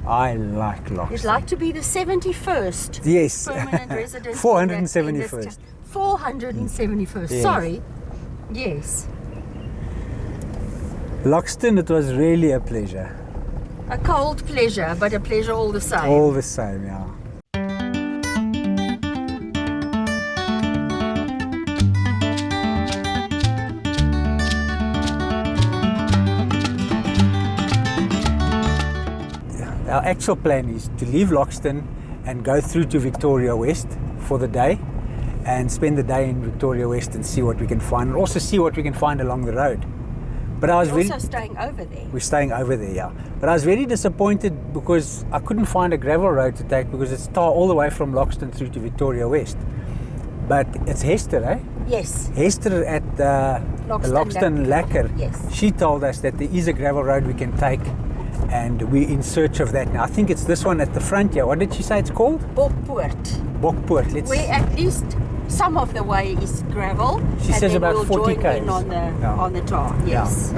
I like Loxton. You'd like to be the 71st Yes. permanent resident. 471st. 471st. Yes. Sorry. Yes. Loxton, it was really a pleasure. A cold pleasure, but a pleasure all the same. All the same, yeah. Our actual plan is to leave Loxton and go through to Victoria West for the day and spend the day in Victoria West and see what we can find, and also see what we can find along the road. But I was We're also staying over there. We're staying over there, yeah. But I was very disappointed because I couldn't find a gravel road to take because it's tar all the way from Loxton through to Victoria West. But it's Hester, eh? Yes. Hester at Loxton Lekker. Yes. She told us that there is a gravel road we can take, and we're in search of that now. I think it's this one at the front here. What did she say it's called? Bokpoort. Bokpoort. Where at least some of the way is gravel. She says then about we'll 40 join k's. in on the tar. Yes.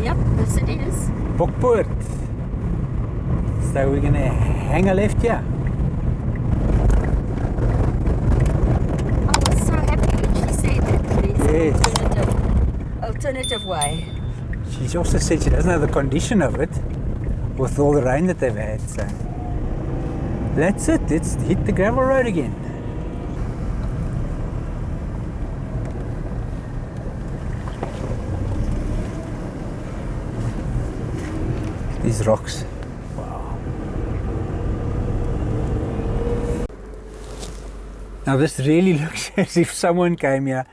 Yep, yes it is. Bokpoort. So we're gonna hang a left here. I was so happy when she said that there's Yes. an alternative way. She also said she doesn't know the condition of it with all the rain that they've had. So that's it. Let's hit the gravel road again. These rocks. Wow. Now this really looks as if someone came here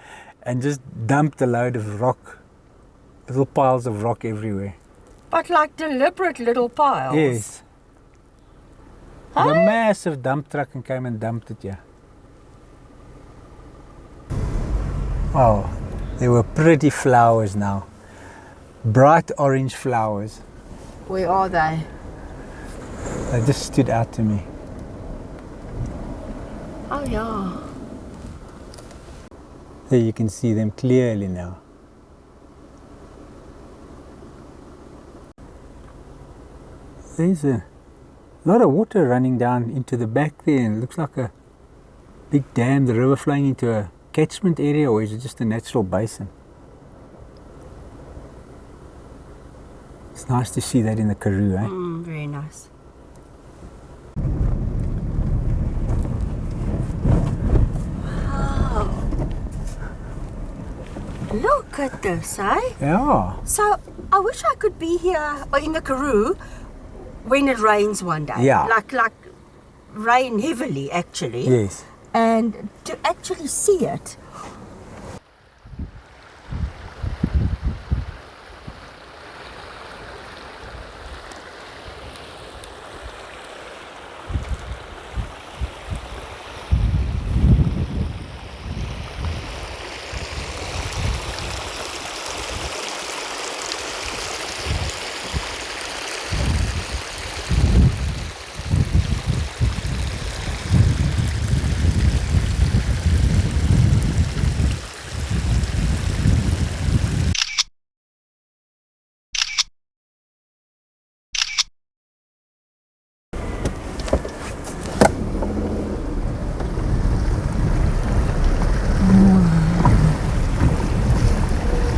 and just dumped a load of rock. Little piles of rock everywhere. But like deliberate little piles. Yes. Huh? The massive dump truck and came and dumped it here. Oh, there were pretty flowers now. Bright orange flowers. Where are they? They just stood out to me. Oh yeah. There you can see them clearly now. There's a lot of water running down into the back there, and it looks like a big dam, the river flowing into a catchment area, or is it just a natural basin? It's nice to see that in the Karoo, eh? Very nice. Wow. Look at this, eh? Yeah. So I wish I could be here in the Karoo when it rains one day. Yeah. Like rain heavily actually. Yes. And to actually see it.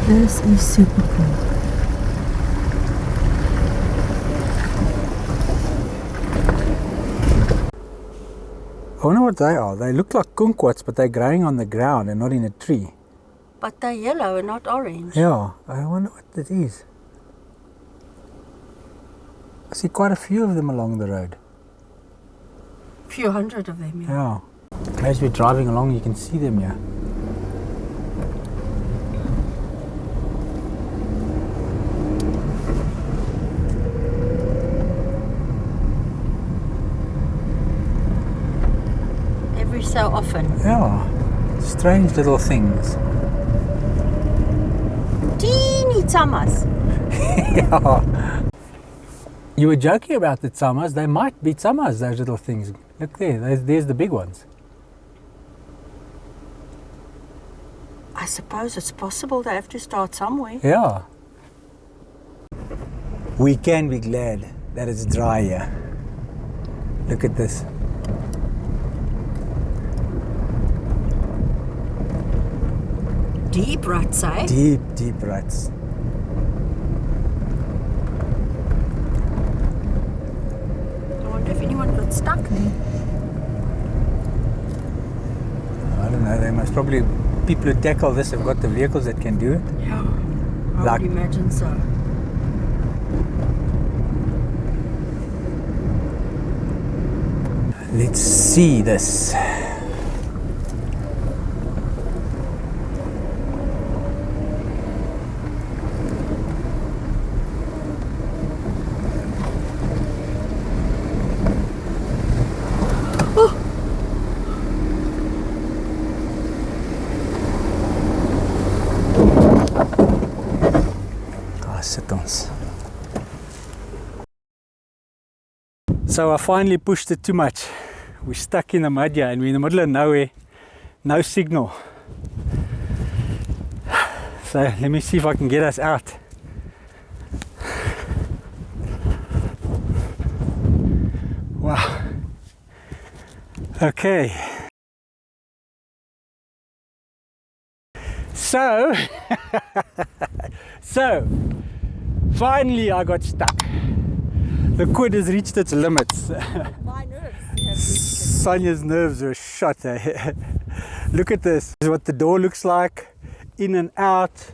This is super cool. I wonder what they are. They look like kumquats, but they're growing on the ground and not in a tree. But they're yellow and not orange. Yeah, I wonder what that is. I see quite a few of them along the road. A few hundred of them, Yeah. As we're driving along, you can see them here. Every so often. Yeah. Strange little things. Teeny tamas. Yeah. You were joking about the tamas. They might be tamas, those little things. Look there, there's the big ones. I suppose it's possible they have to start somewhere. Yeah. We can be glad that it's dry here. Look at this. Deep ruts, eh? Deep, deep ruts. I wonder if anyone got stuck there. I don't know, they must probably, people who tackle this have got the vehicles that can do it. Yeah, I Like- would imagine so. Let's see this. Sit ons. So I finally pushed it too much. We're stuck in the mud here and we're in the middle of nowhere, no signal. So let me see if I can get us out. Wow. Okay. So, finally I got stuck. The quid has reached its limits. My nerves have reached Sonia's nerves were shot. Eh? Look at this. This is what the door looks like. In and out.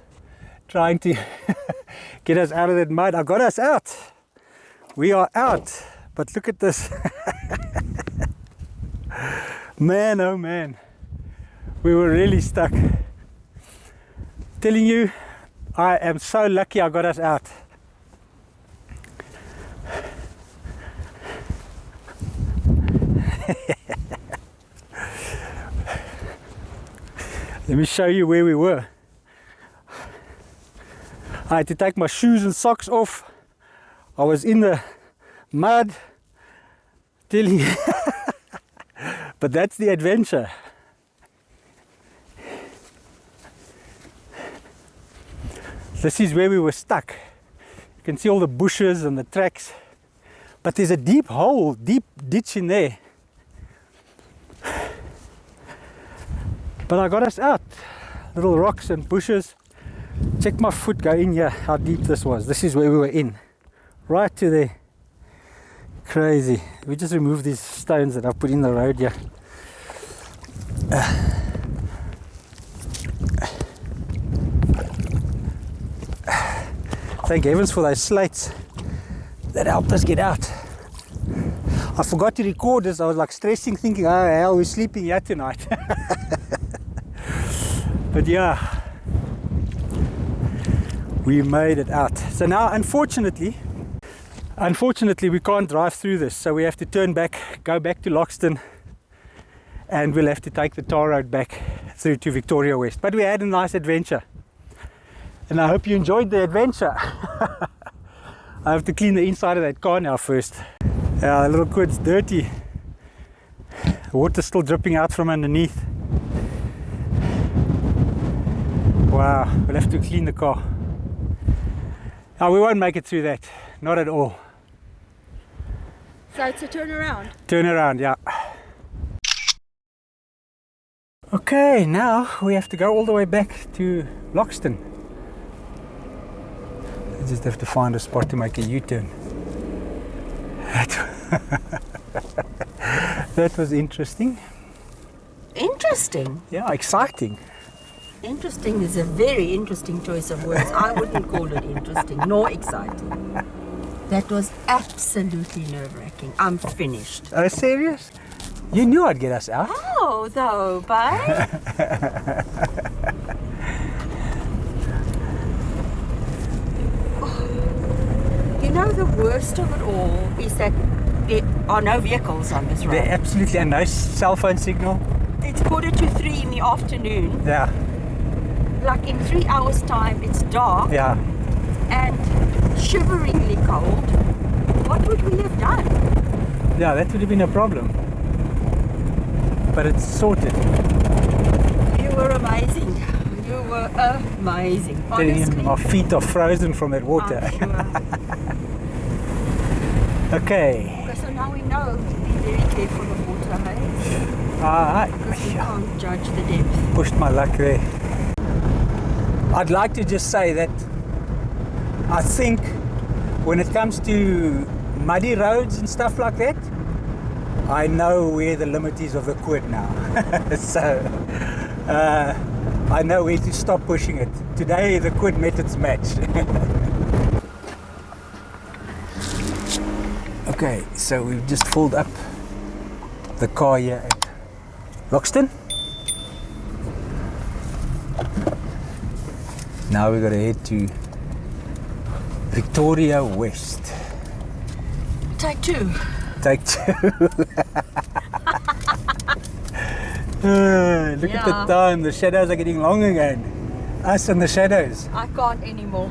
Trying to get us out of that mud. I got us out. We are out. But look at this. Man, oh man. We were really stuck. Telling you, I am so lucky I got us out. Let me show you where we were. I had to take my shoes and socks off. I was in the mud. Telling you. But that's the adventure. This is where we were stuck. You can see all the bushes and the tracks. But there's a deep hole, deep ditch in there. But I got us out. Little rocks and bushes. Check my foot go in here, how deep this was. This is where we were in. Right to there. Crazy. We just removed these stones that I've put in the road here. Thank heavens for those slates that helped us get out. I forgot to record this. I was like stressing, thinking, oh hell, we're sleeping here tonight. But yeah, we made it out. So now, unfortunately, we can't drive through this. So we have to turn back, go back to Loxton, and we'll have to take the tar road back through to Victoria West. But we had a nice adventure. And I hope you enjoyed the adventure. I have to clean the inside of that car now first. Yeah, the little quid's dirty. The water's still dripping out from underneath. Wow, we'll have to clean the car. No, we won't make it through that. Not at all. So it's a turnaround. Turn around, yeah. Okay, now we have to go all the way back to Loxton. Just have to find a spot to make a U-turn. That was interesting. Interesting. Yeah, exciting. Interesting is a very interesting choice of words. I wouldn't call it interesting nor exciting. That was absolutely nerve-wracking. I'm finished. Oh, serious? You knew I'd get us out. How though, babe? You know, the worst of it all is that there are no vehicles on this road. There absolutely and no cell phone signal. It's 2:45 in the afternoon. Yeah, Like in 3 hours' time, it's dark yeah. and shiveringly cold. What would we have done? Yeah, that would have been a problem. But it's sorted. You were amazing. You were amazing. Telling you, Honestly, my feet are frozen from that water. I'm sure. Okay. Okay, so now we know to be very careful of water, hey? Because we can't judge the depth. Pushed my luck there. I'd like to just say that I think when it comes to muddy roads and stuff like that, I know where the limit is of the quid now. So I know where to stop pushing it. Today the quid met its match. Okay, so we've just filled up the car here at Loxton. Now we've got to head to Victoria West. Take two. Take two. Look at the time, the shadows are getting long again. Us and the shadows. I can't anymore.